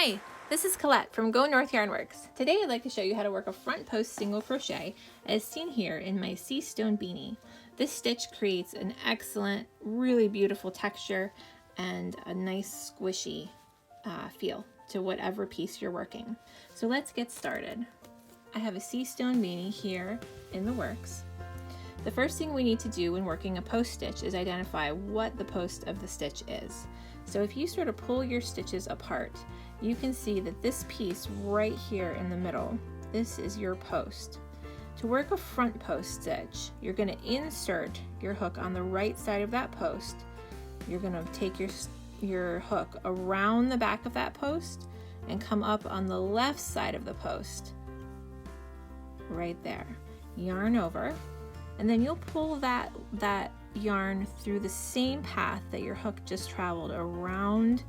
Hi, this is Colette from Go North Yarnworks. Today I'd like to show you how to work a front post single crochet as seen here in my sea stone beanie. This stitch creates an excellent, really beautiful texture and a nice squishy feel to whatever piece you're working. So let's get started. I have a sea stone beanie here in the works. The first thing we need to do when working a post stitch is identify what the post of the stitch is. So if you sort of pull your stitches apart, you can see that this piece right here in the middle, this is your post. To work a front post stitch, you're going to insert your hook on the right side of that post. You're going to take your hook around the back of that post and come up on the left side of the post. Right there. Yarn over, and then you'll pull that yarn through the same path that your hook just traveled around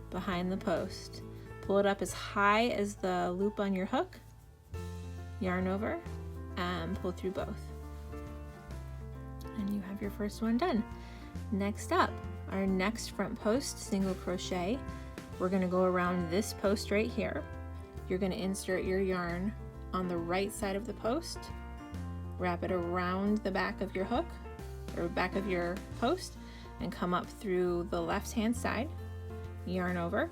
behind the post. Pull it up as high as the loop on your hook, yarn over, and pull through both. And you have your first one done. Next up, our next front post single crochet. We're going to go around this post right here. You're going to insert your yarn on the right side of the post, wrap it around the back of your hook or back of your post, and come up through the left hand side, yarn over,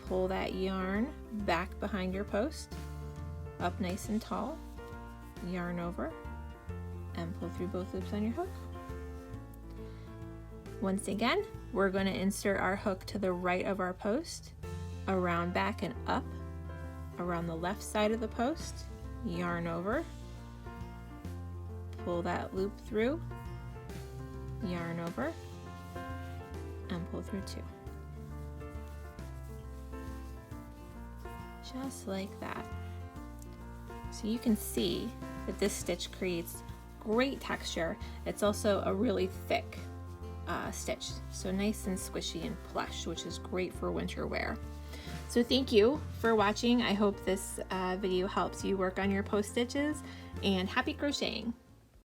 pull that yarn back behind your post, up nice and tall, yarn over, and pull through both loops on your hook. Once again, we're going to insert our hook to the right of our post, around back and up, around the left side of the post, yarn over, pull that loop through, yarn over, and pull through two. Just like that. So you can see that this stitch creates great texture. It's also a really thick stitch, so nice and squishy and plush, which is great for winter wear. So thank you for watching. I hope this video helps you work on your post stitches, and happy crocheting!